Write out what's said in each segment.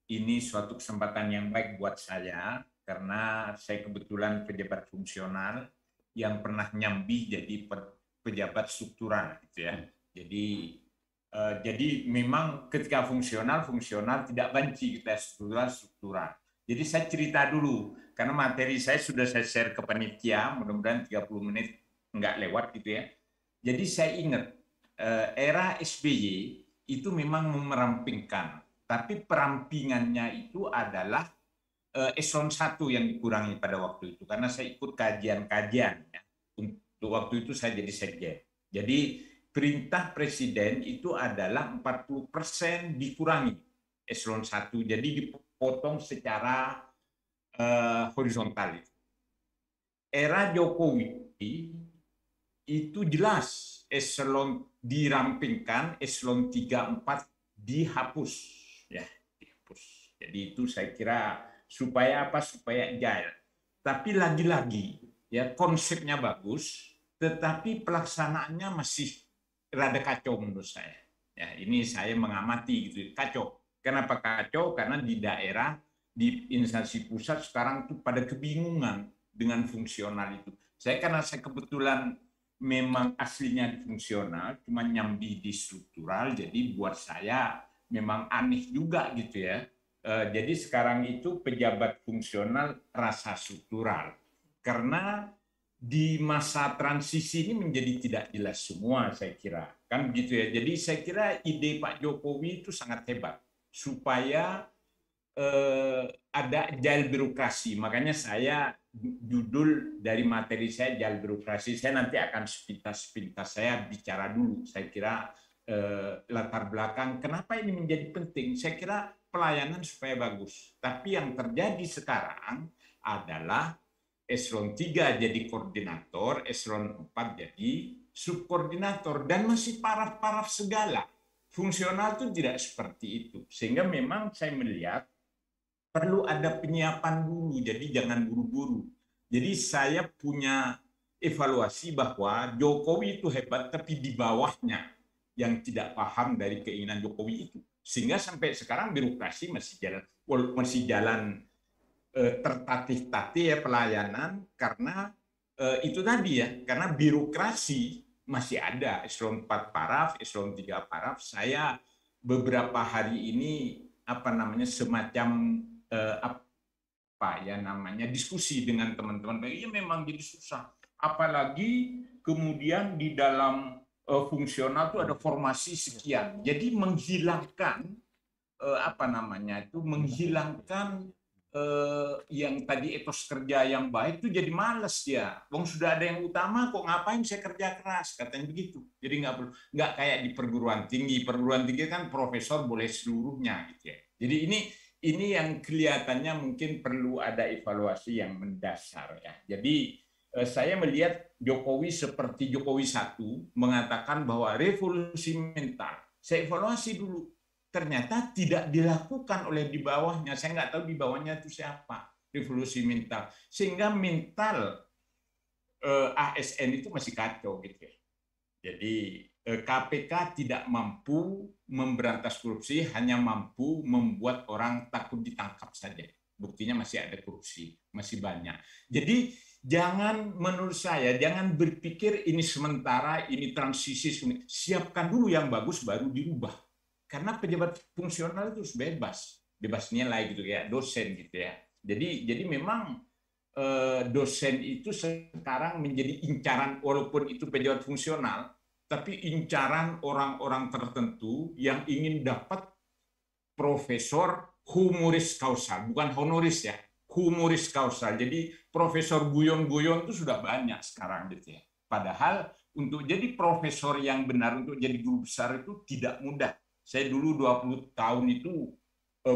ini suatu kesempatan yang baik buat saya karena saya kebetulan pejabat fungsional yang pernah nyambi jadi pejabat struktural gitu ya. Jadi memang ketika fungsional tidak banci, kita struktural. Jadi saya cerita dulu karena materi saya sudah saya share ke panitia, mudah-mudahan 30 menit nggak lewat gitu ya. Jadi saya ingat era SBY itu memang merampingkan, tapi perampingannya itu adalah eselon 1 yang dikurangi pada waktu itu karena saya ikut kajian-kajian ya. Untuk waktu itu saya jadi sekjen. Jadi perintah presiden itu adalah 40% dikurangi eselon 1, jadi dipotong secara horizontal. Era Jokowi itu jelas eselon dirampingkan, eselon 3, 4 dihapus ya, dihapus. Jadi itu saya kira supaya apa? Supaya agile. Tapi lagi-lagi ya konsepnya bagus, tetapi pelaksanaannya masih rada kacau menurut saya. Ya, ini saya mengamati gitu, kacau. Kenapa kacau? Karena di daerah, di instansi pusat sekarang tuh pada kebingungan dengan fungsional itu. Karena saya kebetulan memang aslinya fungsional, cuma nyambi di struktural, jadi buat saya memang aneh juga gitu ya. Jadi sekarang itu pejabat fungsional rasa struktural. Karena di masa transisi ini menjadi tidak jelas semua, saya kira. Kan begitu ya. Jadi saya kira ide Pak Jokowi itu sangat hebat. Supaya ada agile birokrasi. Makanya saya judul dari materi saya agile birokrasi. Saya nanti akan sepintas saya bicara dulu. Saya kira latar belakang kenapa ini menjadi penting. Saya kira pelayanan supaya bagus. Tapi yang terjadi sekarang adalah eselon 3 jadi koordinator, eselon 4 jadi subkoordinator, dan masih paraf-paraf segala. Fungsional itu tidak seperti itu. Sehingga memang saya melihat perlu ada penyiapan dulu, jadi jangan buru-buru. Jadi saya punya evaluasi bahwa Jokowi itu hebat, tapi di bawahnya yang tidak paham dari keinginan Jokowi itu. Sehingga sampai sekarang birokrasi masih jalan tertatih-tatih ya pelayanan, karena itu tadi ya, karena birokrasi masih ada, eselon 4 paraf, eselon 3 paraf. Saya beberapa hari ini semacam diskusi dengan teman-teman. Iya memang jadi susah. Apalagi kemudian di dalam fungsional itu ada formasi sekian. Jadi menghilangkan menghilangkan yang tadi etos kerja yang baik itu jadi males ya. Wong sudah ada yang utama kok ngapain saya kerja keras, katanya begitu. Jadi nggak kayak di perguruan tinggi. Perguruan tinggi kan profesor boleh seluruhnya gitu ya. Jadi ini yang kelihatannya mungkin perlu ada evaluasi yang mendasar ya. Jadi saya melihat Jokowi seperti Jokowi 1 mengatakan bahwa revolusi mental. Saya evaluasi dulu. Ternyata tidak dilakukan oleh di bawahnya. Saya nggak tahu di bawahnya itu siapa. Revolusi mental. Sehingga mental ASN itu masih kacau gitu ya. Jadi KPK tidak mampu memberantas korupsi, hanya mampu membuat orang takut ditangkap saja. Buktinya masih ada korupsi, masih banyak. Jadi menurut saya, jangan berpikir ini sementara, ini transisi. Siapkan dulu yang bagus, baru dirubah. Karena pejabat fungsional itu bebas nilai gitu ya, dosen gitu ya. Jadi memang dosen itu sekarang menjadi incaran, walaupun itu pejabat fungsional, tapi incaran orang-orang tertentu yang ingin dapat profesor humoris kausal, bukan honoris ya, humoris kausal. Jadi profesor guyon-guyon itu sudah banyak sekarang gitu ya. Padahal untuk jadi profesor yang benar, untuk jadi guru besar itu tidak mudah. Saya dulu 20 tahun itu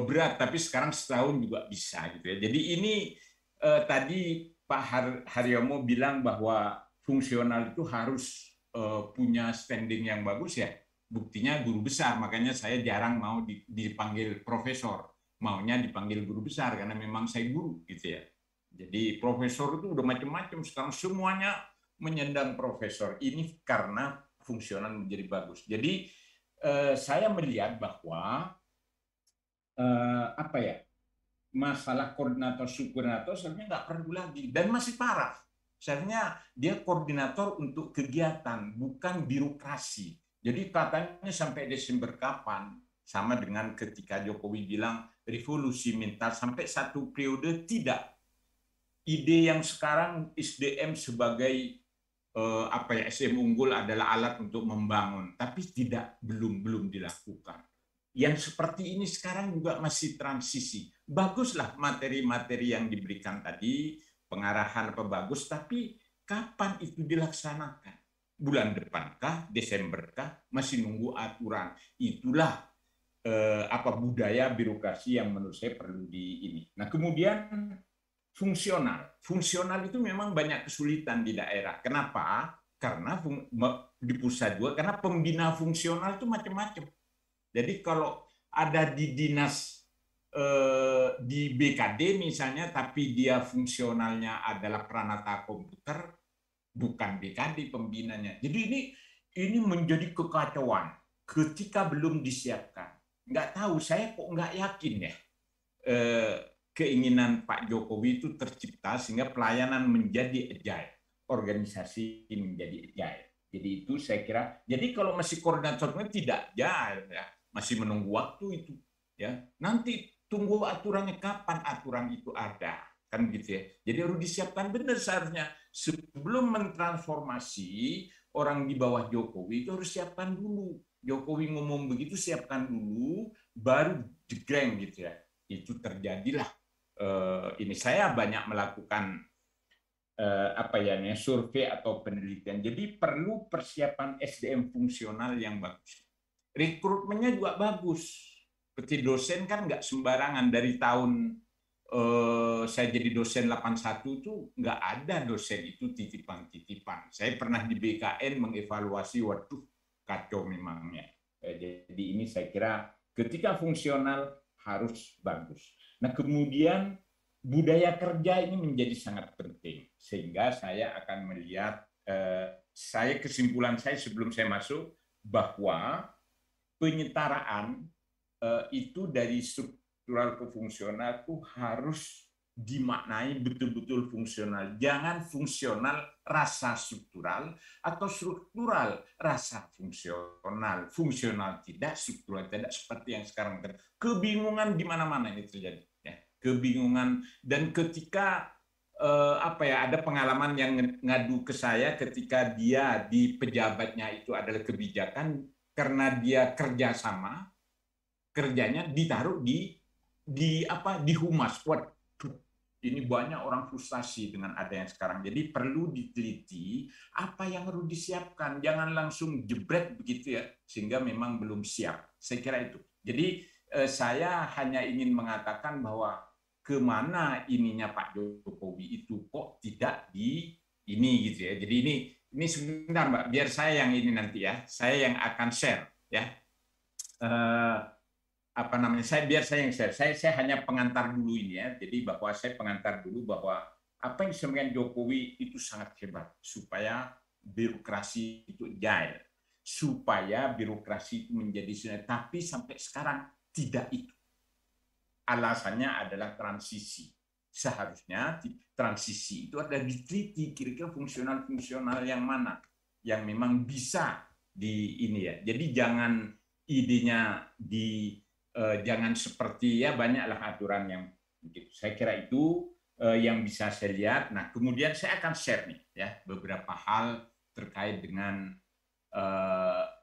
berat, tapi sekarang setahun juga bisa gitu ya. Jadi ini tadi Pak Haryomo bilang bahwa fungsional itu harus punya standing yang bagus ya. Buktinya guru besar, makanya saya jarang mau dipanggil profesor. Maunya dipanggil guru besar karena memang saya guru gitu ya. Jadi profesor itu udah macam-macam, sekarang semuanya menyandang profesor. Ini karena fungsional menjadi bagus. Jadi saya melihat bahwa apa ya, masalah koordinator subkoordinator sebenarnya nggak perlu lagi dan masih parah. Sebenarnya dia koordinator untuk kegiatan, bukan birokrasi. Jadi katanya sampai Desember kapan? Sama dengan ketika Jokowi bilang revolusi mental sampai satu periode tidak. Ide yang sekarang SDM sebagai apa ya, SDM unggul adalah alat untuk membangun, tapi belum dilakukan. Yang seperti ini sekarang juga masih transisi. Baguslah materi-materi yang diberikan tadi, pengarahan apa bagus, tapi kapan itu dilaksanakan? Bulan depankah, Desemberkah? Masih nunggu aturan. Itulah apa budaya birokrasi yang menurut saya perlu di ini. Nah, kemudian fungsional. Fungsional itu memang banyak kesulitan di daerah. Kenapa? Karena di pusat juga, karena pembina fungsional itu macam-macam. Jadi kalau ada di dinas di BKD misalnya, tapi dia fungsionalnya adalah Pranata Komputer, bukan BKD pembinanya. Jadi ini menjadi kekacauan ketika belum disiapkan. Nggak tahu, saya kok nggak yakin ya keinginan Pak Jokowi itu tercipta sehingga pelayanan menjadi agile, organisasi menjadi agile. Jadi itu saya kira. Jadi kalau masih koordinatornya tidak agile ya, masih menunggu waktu itu ya. Nanti tunggu aturannya kapan aturan itu ada kan gitu ya. Jadi harus disiapkan benar seharusnya sebelum mentransformasi orang di bawah Jokowi itu harus siapkan dulu. Jokowi ngomong begitu siapkan dulu, baru jegreng gitu ya. Itu terjadilah ini. Saya banyak melakukan apa ya, survei atau penelitian. Jadi perlu persiapan SDM fungsional yang bagus. Rekrutmennya juga bagus. Seperti dosen kan nggak sembarangan. Dari tahun saya jadi dosen 81 itu nggak ada dosen itu titipan-titipan. Saya pernah di BKN mengevaluasi, waduh kacau memangnya. Jadi ini saya kira ketika fungsional harus bagus. Nah, kemudian budaya kerja ini menjadi sangat penting, sehingga saya akan melihat, kesimpulan saya sebelum saya masuk, bahwa penyetaraan itu dari struktural ke fungsional itu harus dimaknai betul-betul fungsional. Jangan fungsional rasa struktural atau struktural rasa fungsional. Fungsional tidak, struktural tidak, seperti yang sekarang terjadi. Kebingungan di mana-mana ini terjadi. Ya. Kebingungan, dan ketika apa ya, ada pengalaman yang ngadu ke saya ketika dia di pejabatnya itu adalah kebijakan, karena dia kerjasama, kerjanya ditaruh di humas. Waduh, ini banyak orang frustasi dengan ada yang sekarang. Jadi perlu diteliti apa yang harus disiapkan, jangan langsung jebret begitu ya, sehingga memang belum siap. Saya kira itu. Jadi saya hanya ingin mengatakan bahwa kemana ininya Pak Jokowi itu kok tidak di ini gitu ya. Jadi ini sebentar Mbak, biar saya yang ini nanti ya, saya yang akan share ya. Apa namanya, biar saya yang share. Saya hanya pengantar dulu ini ya. Jadi bahwa saya pengantar dulu bahwa apa yang disampaikan Jokowi itu sangat hebat, supaya birokrasi itu agile, supaya birokrasi itu menjadi sinergi. Tapi sampai sekarang tidak itu. Alasannya adalah transisi. Seharusnya transisi itu ada diteliti kira-kira fungsional-fungsional yang mana yang memang bisa di ini ya. Jadi jangan idenya jangan seperti ya banyaklah aturan yang begitu. Saya kira itu yang bisa saya lihat. Nah, kemudian saya akan share nih ya beberapa hal terkait dengan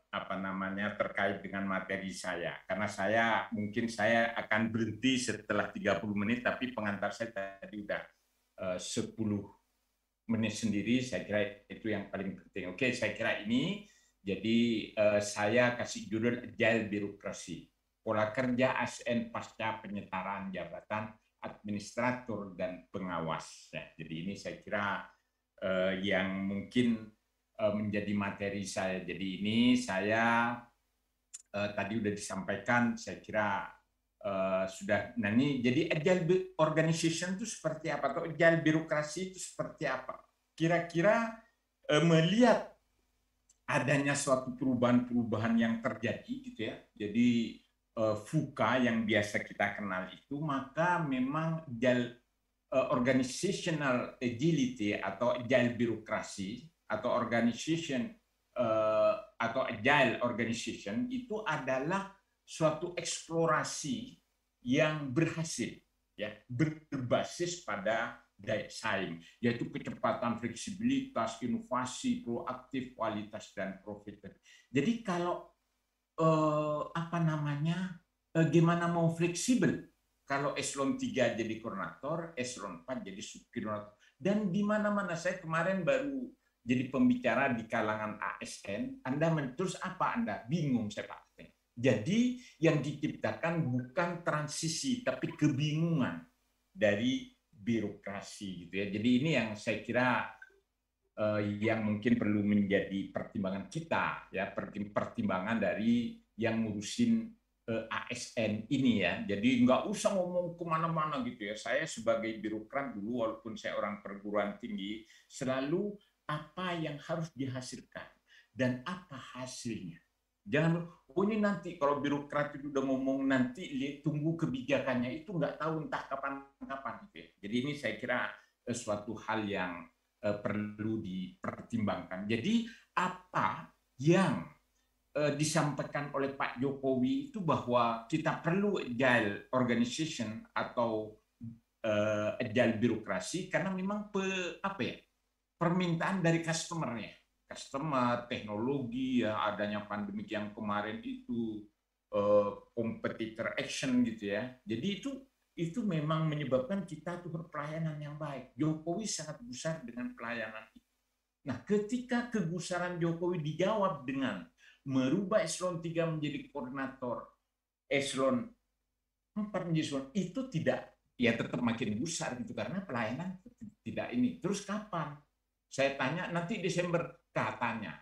apa namanya, terkait dengan materi saya. Karena saya akan berhenti setelah 30 menit, tapi pengantar saya tadi udah 10 menit sendiri. Saya kira itu yang paling penting. Oke, saya kira ini. Jadi saya kasih judul Agile Birokrasi, pola kerja ASN pasca penyetaraan jabatan administrator dan pengawas. Ya, jadi ini saya kira yang mungkin menjadi materi saya. Jadi ini saya tadi sudah disampaikan, saya kira sudah. Nah ini jadi agile organization itu seperti apa, atau agile birokrasi itu seperti apa? Kira-kira melihat adanya suatu perubahan-perubahan yang terjadi gitu ya. Jadi VUCA yang biasa kita kenal itu, maka memang organizational agility atau agile birokrasi atau atau agile organization itu adalah suatu eksplorasi yang berhasil, ya, berbasis pada daya saing, yaitu kecepatan, fleksibilitas, inovasi, proaktif, kualitas, dan profit. Jadi kalau gimana mau fleksibel kalau eselon 3 jadi koordinator, eselon 4 jadi subkoordinator. Dan di mana-mana saya kemarin baru jadi pembicara di kalangan ASN, Anda terus apa Anda? Bingung saya Pak. Jadi yang diciptakan bukan transisi, tapi kebingungan dari birokrasi gitu ya. Jadi ini yang saya kira yang mungkin perlu menjadi pertimbangan kita, ya, pertimbangan dari yang ngurusin ASN ini ya. Jadi nggak usah ngomong kemana-mana gitu ya. Saya sebagai birokrat dulu, walaupun saya orang perguruan tinggi, selalu apa yang harus dihasilkan dan apa hasilnya. Jangan, oh ini nanti kalau birokrat itu udah ngomong nanti, tunggu kebijakannya, itu nggak tahu entah kapan-kapan gitu ya. Jadi ini saya kira suatu hal yang perlu dipertimbangkan. Jadi apa yang disampaikan oleh Pak Jokowi itu bahwa kita perlu agile organization atau agile birokrasi karena memang permintaan dari customer-nya. Customer, teknologi, ya, adanya pandemi yang kemarin itu, competitor action gitu ya. Jadi itu memang menyebabkan kita tuh berpelayanan yang baik. Jokowi sangat besar dengan pelayanan itu. Nah, ketika kegusaran Jokowi dijawab dengan merubah eselon 3 menjadi koordinator, eselon 4 menjadi eselon, itu tidak, ya tetap makin besar gitu karena pelayanan tidak ini. Terus kapan? Saya tanya nanti Desember katanya.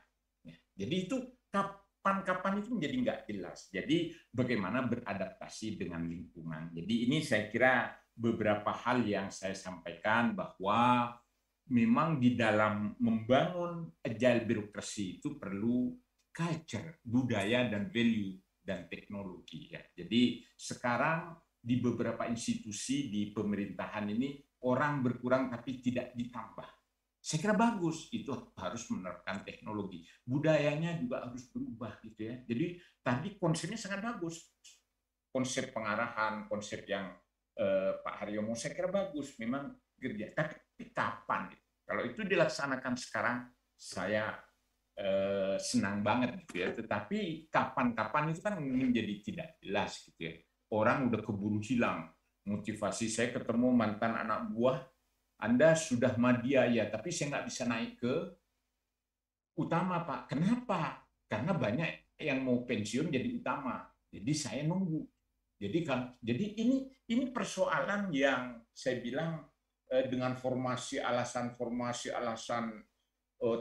Jadi itu kapan itu menjadi nggak jelas. Jadi bagaimana beradaptasi dengan lingkungan. Jadi ini saya kira beberapa hal yang saya sampaikan bahwa memang di dalam membangun agile birokrasi itu perlu culture, budaya dan value dan teknologi ya. Jadi sekarang di beberapa institusi di pemerintahan ini orang berkurang tapi tidak ditambah. Saya kira bagus, itu harus menerapkan teknologi. Budayanya juga harus berubah gitu ya. Jadi tadi konsepnya sangat bagus. Konsep pengarahan, konsep yang Pak Haryono saya kira bagus, memang kerja. Tapi kapan? Kalau itu dilaksanakan sekarang, saya senang banget gitu ya. Tetapi kapan-kapan itu kan menjadi tidak jelas gitu ya. Orang udah keburu hilang motivasi. Saya ketemu mantan anak buah, Anda sudah madya ya, tapi saya nggak bisa naik ke utama Pak. Kenapa? Karena banyak yang mau pensiun jadi utama. Jadi saya nunggu. Jadi ini persoalan yang saya bilang dengan alasan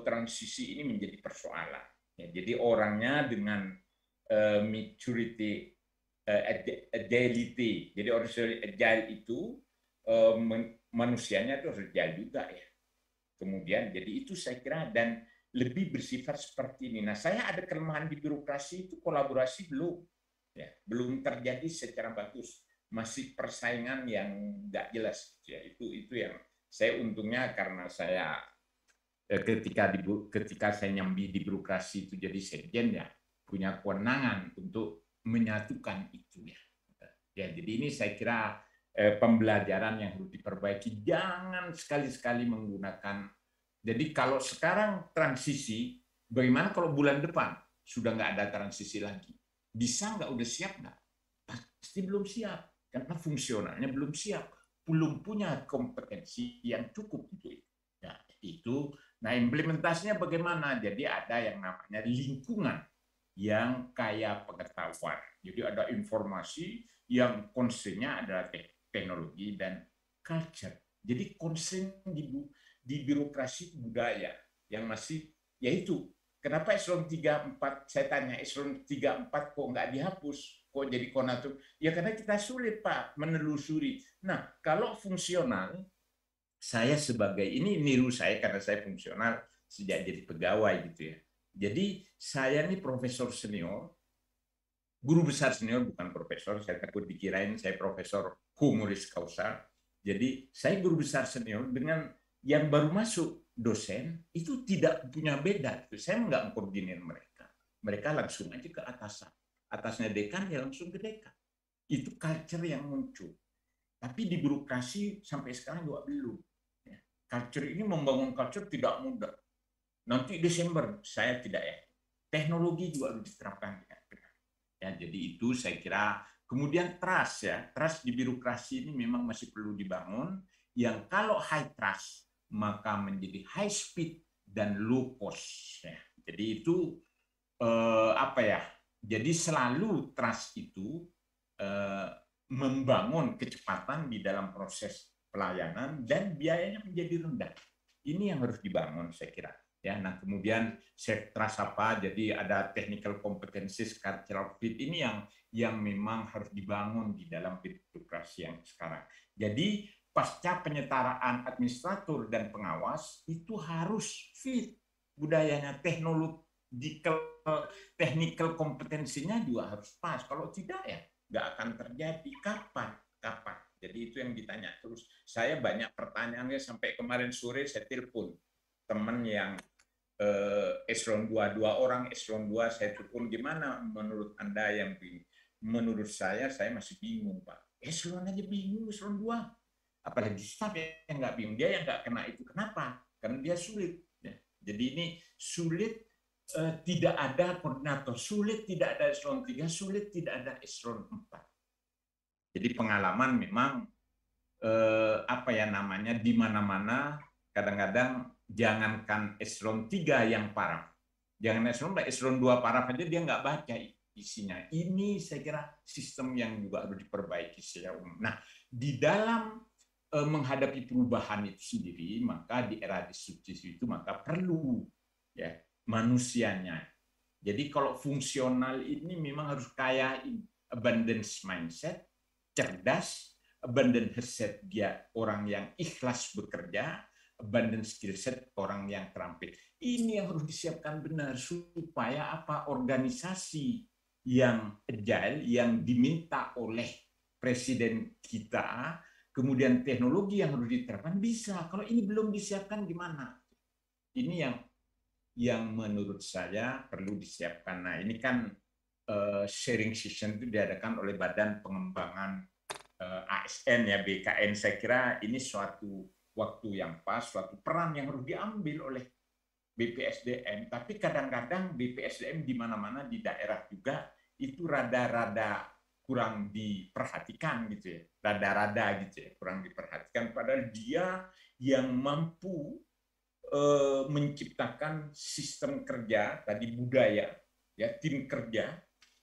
transisi ini menjadi persoalan. Ya, jadi orangnya dengan maturity, agility. Jadi orang agile itu manusianya itu harus agile juga ya. Kemudian jadi itu saya kira dan lebih bersifat seperti ini. Nah, saya ada kelemahan di birokrasi itu kolaborasi belum terjadi secara bagus. Masih persaingan yang nggak jelas. Ya, itu yang saya untungnya karena saya ketika saya nyambi di birokrasi itu jadi sekjen ya punya kewenangan untuk menyatukan itu ya. Ya, jadi ini saya kira pembelajaran yang harus diperbaiki. Jangan sekali-sekali menggunakan. Jadi kalau sekarang transisi, bagaimana kalau bulan depan sudah nggak ada transisi lagi? Bisa nggak? Udah siap nggak? Pasti belum siap karena fungsionalnya belum siap, belum punya kompetensi yang cukup untuk itu. Ya, itu. Nah, implementasinya bagaimana? Jadi ada yang namanya lingkungan yang kaya pengetahuan. Jadi ada informasi yang concern-nya adalah teknologi dan culture. Jadi concern di birokrasi budaya yang masih, yaitu kenapa eselon 3, 4, saya tanya eselon 3, 4 kok nggak dihapus, kok jadi koordinator? Ya karena kita sulit Pak menelusuri. Nah, kalau fungsional, saya sebagai ini niru saya karena saya fungsional sejak jadi pegawai gitu ya. Jadi saya ini profesor senior guru besar senior, bukan profesor. Saya takut dikirain saya profesor humoris causa. Jadi saya guru besar senior dengan yang baru masuk dosen itu tidak punya beda. Saya nggak mengkoordinir mereka. Mereka langsung aja ke atasan. Atasnya dekan, ya langsung ke dekan. Itu culture yang muncul. Tapi di birokrasi sampai sekarang juga belum. Culture ini, membangun culture tidak mudah. Nanti Desember, saya tidak ya. Teknologi juga harus diterapkan dengan benar. Ya, jadi itu saya kira. Kemudian trust ya, trust di birokrasi ini memang masih perlu dibangun. Yang kalau high trust maka menjadi high speed dan low cost. Ya. Jadi itu apa ya? Jadi selalu trust itu membangun kecepatan di dalam proses pelayanan dan biayanya menjadi rendah. Ini yang harus dibangun saya kira. Ya, nah kemudian trust apa? Jadi ada technical competencies, cultural fit, ini yang memang harus dibangun di dalam birokrasi yang sekarang. Jadi pasca penyetaraan administrator dan pengawas itu harus fit budayanya, technical kompetensinya juga harus pas. Kalau tidak ya nggak akan terjadi. Kapan? Jadi itu yang ditanya terus. Saya banyak pertanyaannya sampai kemarin sore saya telepon teman yang eselon 2, 2 orang eselon 2, saya telepon, gimana menurut Anda yang bingung? Menurut saya masih bingung, Pak. Eselon aja bingung, eselon 2. Apalagi staf yang nggak bingung, dia yang nggak kena itu. Kenapa? Karena dia sulit. Jadi ini sulit, tidak ada koordinator, sulit tidak ada eselon 3, sulit tidak ada eselon 4. Jadi pengalaman memang apa ya namanya, di mana-mana kadang-kadang jangankan eselon 3 yang parah, jangan eselon 2 parah aja dia nggak baca isinya. Ini saya kira sistem yang juga harus diperbaiki secara umum. Nah, di dalam menghadapi perubahan itu sendiri, maka di era disrupsi itu maka perlu ya manusianya. Jadi kalau fungsional ini memang harus kaya abundance mindset, cerdas, abundant set dia orang yang ikhlas bekerja, abundant skill set orang yang terampil. Ini yang harus disiapkan benar supaya apa, organisasi yang agile yang diminta oleh presiden kita, kemudian teknologi yang harus diterapkan bisa. Kalau ini belum disiapkan gimana? Ini yang menurut saya perlu disiapkan. Nah, ini kan sharing session itu diadakan oleh Badan Pengembangan ASN ya, BKN. Saya kira ini suatu waktu yang pas, suatu peran yang harus diambil oleh BPSDM. Tapi kadang-kadang BPSDM di mana-mana di daerah juga itu rada-rada kurang diperhatikan gitu ya, rada-rada gitu ya, kurang diperhatikan. Padahal dia yang mampu menciptakan sistem kerja tadi, budaya ya, tim kerja,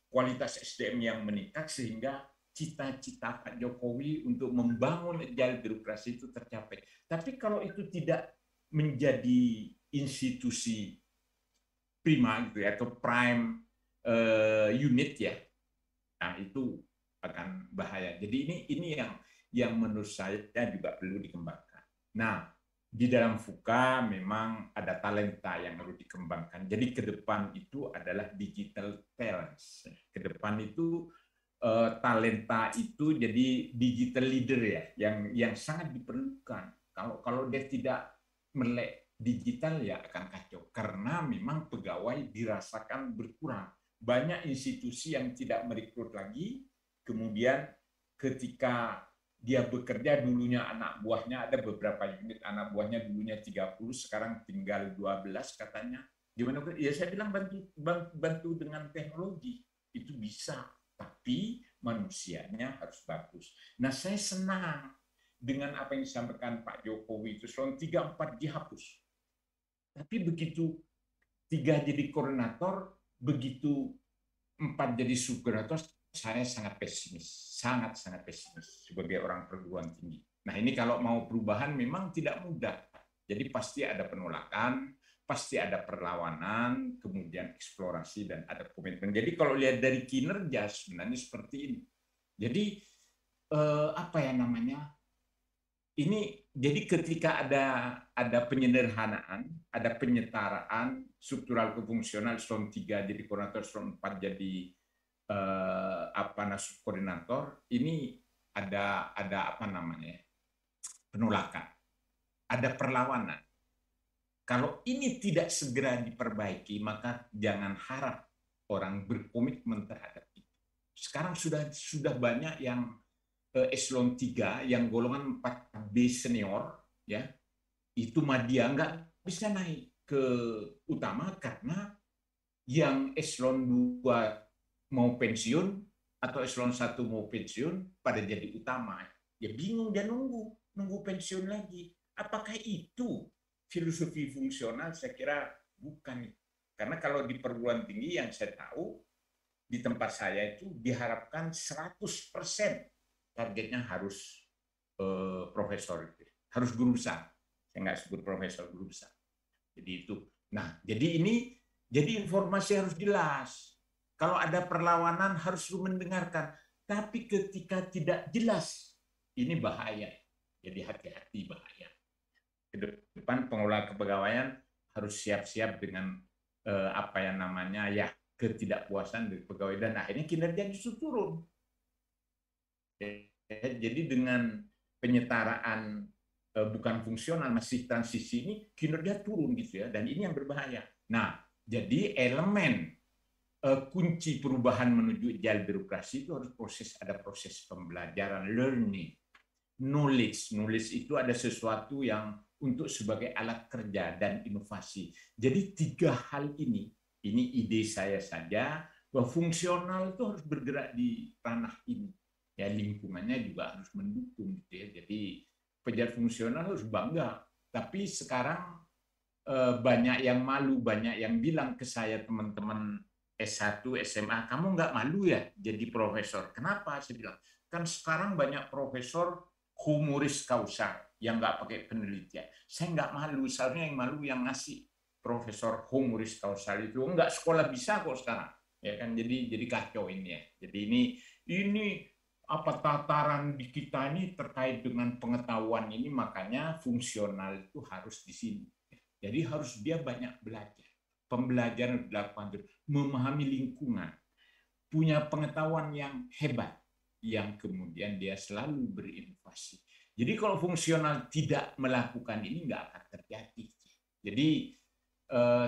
kualitas SDM yang meningkat sehingga cita-cita Pak Jokowi untuk membangun agile birokrasi itu tercapai. Tapi kalau itu tidak menjadi institusi prima gitu ya, atau prime unit ya, nah itu akan bahaya. Jadi ini yang menurut saya juga perlu dikembangkan. Nah, di dalam FUKA memang ada talenta yang harus dikembangkan. Jadi ke depan itu adalah digital talents. Ke depan itu talenta itu jadi digital leader ya, yang sangat diperlukan. Kalau dia tidak melek digital ya akan kacau, karena memang pegawai dirasakan berkurang. Banyak institusi yang tidak merekrut lagi, kemudian ketika dia bekerja, dulunya anak buahnya ada beberapa unit, anak buahnya dulunya 30, sekarang tinggal 12 katanya. Gimana? Ya saya bilang bantu dengan teknologi itu bisa, tapi manusianya harus bagus. Nah, saya senang dengan apa yang disampaikan Pak Jokowi itu, eselon 3, 4 dihapus. Tapi begitu 3 jadi koordinator, begitu 4 jadi subkoordinator, saya sangat pesimis, sangat pesimis sebagai orang perguruan tinggi. Nah, ini kalau mau perubahan memang tidak mudah. Jadi pasti ada penolakan, pasti ada perlawanan, kemudian eksplorasi dan ada komitmen. Jadi kalau lihat dari kinerja sebenarnya seperti ini. Jadi apa ya namanya? Ini jadi ketika ada penyederhanaan, ada penyetaraan struktural ke fungsional, eselon 3 jadi koordinator, eselon 4 jadi subkoordinator ini ada apa namanya, penolakan, ada perlawanan. Kalau ini tidak segera diperbaiki, maka jangan harap orang berkomitmen terhadap itu. Sekarang sudah banyak yang eselon 3 yang golongan 4B senior, ya, itu media nggak bisa naik ke utama karena yang eselon 2 mau pensiun atau eselon 1 mau pensiun pada jadi utama. Ya bingung, dia nunggu pensiun lagi. Apakah itu filosofi fungsional? Saya kira bukan. Karena kalau di perguruan tinggi yang saya tahu, di tempat saya itu diharapkan 100% targetnya harus profesor, harus guru besar. Saya nggak sebut profesor, guru besar. Jadi itu. Nah, jadi informasi harus jelas. Kalau ada perlawanan harus mendengarkan. Tapi ketika tidak jelas, ini bahaya. Jadi hati-hati, bahaya. Ke depan pengelola kepegawaian harus siap-siap dengan apa yang namanya ya ketidakpuasan dari pegawai, dan akhirnya kinerja justru turun. Jadi dengan penyetaraan bukan fungsional, masih transisi, ini kinerja turun gitu ya, dan ini yang berbahaya. Nah, jadi elemen kunci perubahan menuju agile birokrasi itu harus ada proses pembelajaran, learning, knowledge itu ada sesuatu yang untuk sebagai alat kerja dan inovasi. Jadi 3 hal ini ide saya saja, bahwa fungsional itu harus bergerak di ranah ini. Ya, lingkungannya juga harus mendukung gitu ya. Jadi pejabat fungsional harus bangga. Tapi sekarang banyak yang malu, banyak yang bilang ke saya, teman-teman S1, SMA, kamu nggak malu ya jadi profesor? Kenapa? Saya bilang, kan sekarang banyak profesor humoris kausa yang nggak pakai penelitian. Saya nggak malu, seharusnya yang malu yang ngasih profesor humoris kausal itu. Nggak sekolah bisa kok sekarang. Ya kan, jadi kacau ini ya. Jadi ini apa tataran di kita ini terkait dengan pengetahuan ini, makanya fungsional itu harus di sini. Jadi harus dia banyak belajar. Pembelajaran dilakukan, memahami lingkungan, punya pengetahuan yang hebat, yang kemudian dia selalu berinovasi. Jadi kalau fungsional tidak melakukan ini, nggak akan terjadi. Jadi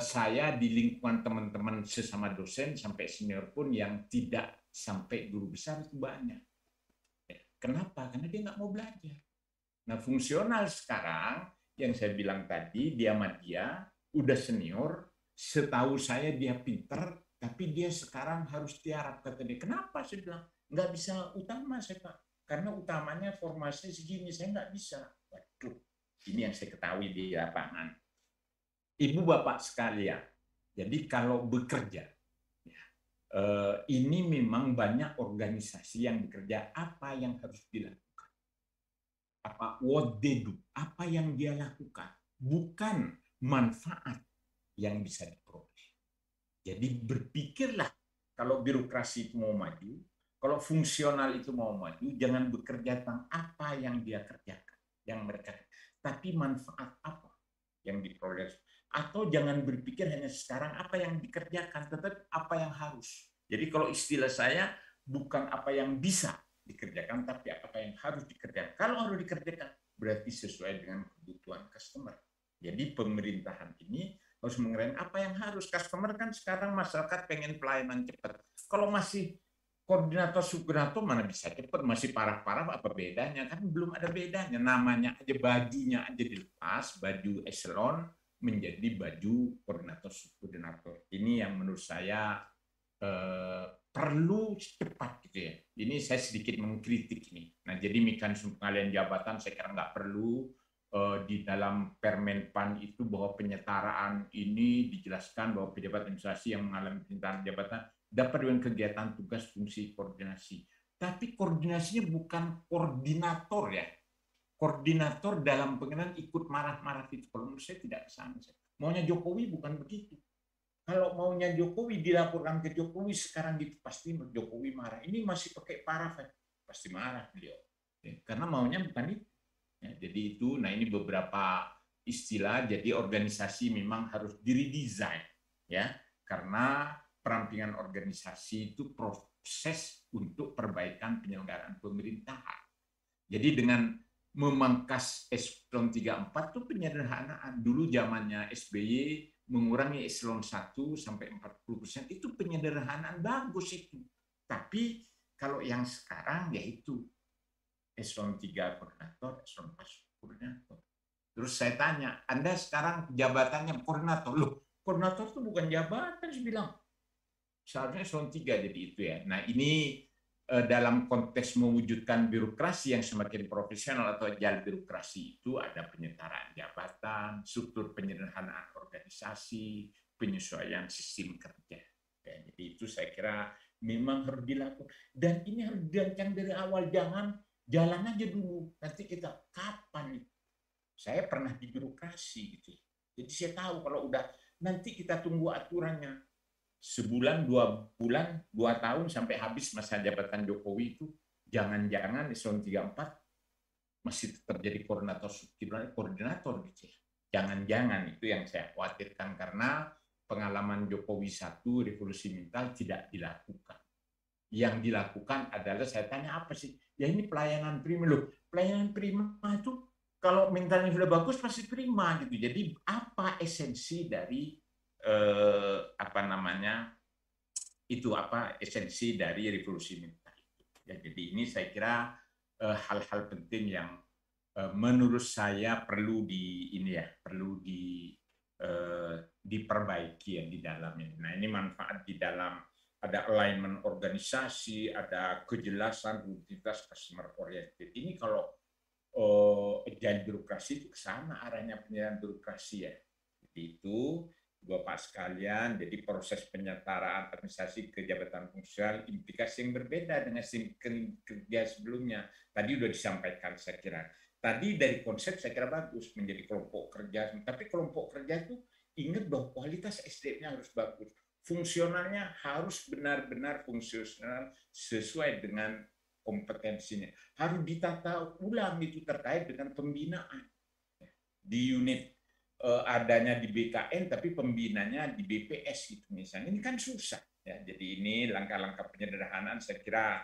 saya di lingkungan teman-teman sesama dosen sampai senior pun yang tidak sampai guru besar itu banyak. Kenapa? Karena dia nggak mau belajar. Nah, fungsional sekarang yang saya bilang tadi, dia udah senior, setahu saya dia pinter, tapi dia sekarang harus tiarap, kata dia. Kenapa? Saya bilang, nggak bisa utama saya, Pak. Karena utamanya formasi segini, saya nggak bisa. Waduh, ini yang saya ketahui di lapangan. Ibu bapak sekalian, jadi kalau bekerja, ini memang banyak organisasi yang bekerja, apa yang harus dilakukan? What they do, apa yang dia lakukan, bukan manfaat yang bisa diperoleh. Jadi berpikirlah, kalau birokrasi itu mau maju, kalau fungsional itu mau maju, jangan bekerja tentang apa yang dia kerjakan, yang mereka, tapi manfaat apa yang diperoleh. Atau jangan berpikir hanya sekarang apa yang dikerjakan, tetapi apa yang harus. Jadi kalau istilah saya, bukan apa yang bisa dikerjakan, tapi apa yang harus dikerjakan. Kalau harus dikerjakan, berarti sesuai dengan kebutuhan customer. Jadi pemerintahan ini harus mengerti apa yang harus. Customer kan sekarang masyarakat pengen pelayanan cepat. Kalau masih koordinator subkoordinator mana bisa cepat, masih parah-parah, apa bedanya? Kan belum ada bedanya. Namanya aja, bajunya aja dilepas, baju eselon menjadi baju koordinator subkoordinator. Ini yang menurut saya perlu cepat gitu ya. Ini saya sedikit mengkritik ini. Nah, jadi mekanisme pengalihan jabatan saya kira nggak perlu di dalam Permenpan itu, bahwa penyetaraan ini dijelaskan bahwa pejabat administrasi yang mengalami penyetaraan jabatan dapat dengan kegiatan tugas fungsi koordinasi. Tapi koordinasinya bukan koordinator ya. Koordinator dalam pengenalan ikut marah-marah itu. Kalau menurut saya tidak kesana. Maunya Jokowi bukan begitu. Kalau maunya Jokowi dilaporkan ke Jokowi sekarang gitu, pasti Jokowi marah. Ini masih pakai paraf, pasti marah beliau. Karena maunya bukan itu. Ya, jadi itu, nah ini beberapa istilah. Jadi organisasi memang harus diredesign, ya, karena perampingan organisasi itu proses untuk perbaikan penyelenggaraan pemerintahan. Jadi dengan memangkas eselon 3-4 itu penyederhanaan. Dulu zamannya SBY mengurangi eselon 1 sampai 40%, itu penyederhanaan bagus itu. Tapi kalau yang sekarang yaitu eselon 3 koordinator, eselon 4 koordinator. Terus saya tanya, Anda sekarang jabatannya koordinator. Loh, koordinator itu bukan jabatan, saya bilang. Seharusnya eselon 3 jadi itu ya. Nah ini dalam konteks mewujudkan birokrasi yang semakin profesional atau agile birokrasi itu ada penyetaraan jabatan, struktur penyederhanaan organisasi, penyesuaian sistem kerja. Ya, jadi itu saya kira memang harus dilakukan. Dan ini harus dirancang dari awal, jangan jalan aja dulu. Nanti kita kapan? Saya pernah di birokrasi gitu. Jadi saya tahu kalau udah nanti kita tunggu aturannya. Sebulan, 2 bulan, 2 tahun sampai habis masa jabatan Jokowi itu, jangan-jangan eselon 3-4 masih tetap jadi koordinator gitu ya. Jangan-jangan itu yang saya khawatirkan karena pengalaman Jokowi 1 revolusi mental tidak dilakukan. Yang dilakukan adalah saya tanya apa sih? Ya ini pelayanan prima loh. Pelayanan prima itu kalau mentalnya sudah bagus pasti prima gitu. Jadi apa esensi dari esensi dari revolusi mental itu. Ya, jadi ini saya kira hal-hal penting yang menurut saya perlu diperbaiki ya di dalamnya. Nah ini manfaat di dalam ada alignment organisasi, ada kejelasan, rutinitas, customer oriented. Ini kalau agile birokrasi itu ke sana arahnya penyelenggaraan birokrasi ya. Jadi itu Bapak sekalian, jadi proses penyetaraan administrasi ke jabatan fungsional implikasi yang berbeda dengan sistem kerja sebelumnya. Tadi sudah disampaikan saya kira. Tadi dari konsep saya kira bagus menjadi kelompok kerja, tapi kelompok kerja itu ingat bahwa kualitas SDM-nya harus bagus. Fungsionalnya harus benar-benar fungsional sesuai dengan kompetensinya. Harus ditata ulang itu terkait dengan pembinaan. Di unit adanya di BKN tapi pembinanya di BPS gitu misalnya, ini kan susah ya. Jadi ini langkah-langkah penyederhanaan saya kira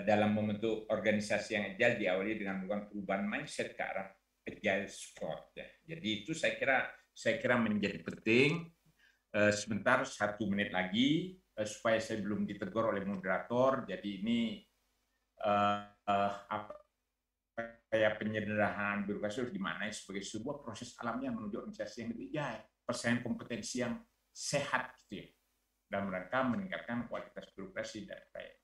dalam membentuk organisasi yang agile diawali dengan melakukan perubahan mindset ke arah agile sport ya. Jadi itu saya kira menjadi penting. Sebentar 1 menit lagi supaya saya belum ditegur oleh moderator. Jadi ini kayak penyederhanaan birokrasi harus dimaknai sebagai sebuah proses alamiah menuju organisasi yang lebih jaya, persaingan kompetensi yang sehat gitu ya, dalam rangka meningkatkan kualitas birokrasi dan baik.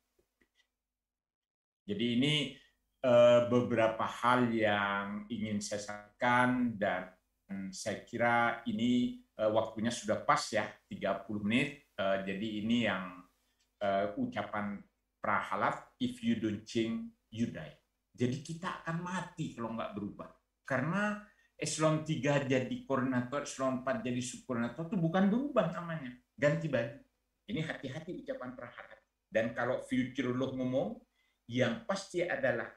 Jadi ini beberapa hal yang ingin saya sampaikan dan saya kira ini waktunya sudah pas ya, 30 menit. Jadi ini yang ucapan prahalaf, if you don't change, you die. Jadi kita akan mati kalau nggak berubah. Karena eselon 3 jadi koordinator, eselon 4 jadi subkoordinator itu bukan berubah namanya, ganti baju. Ini hati-hati ucapan praharap. Dan kalau future law ngomong, yang pasti adalah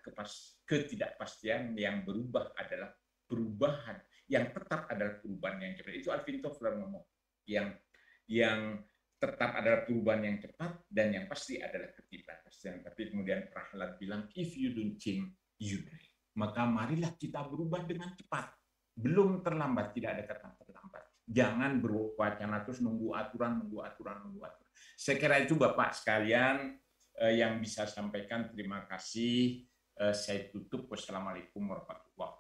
ketidakpastian, yang berubah adalah perubahan, yang tetap adalah perubahan yang cepat. Itu Alvin Toffler ngomong. Yang tetap adalah perubahan yang cepat dan yang pasti adalah ketidakpastian. Tapi kemudian Prahalad bilang, if you don't change, you die. Maka marilah kita berubah dengan cepat. Belum terlambat, tidak ada kata terlambat. Jangan berwacana terus nunggu aturan. Saya kira itu Bapak sekalian yang bisa sampaikan. Terima kasih. Saya tutup. Wassalamualaikum warahmatullahi wabarakatuh.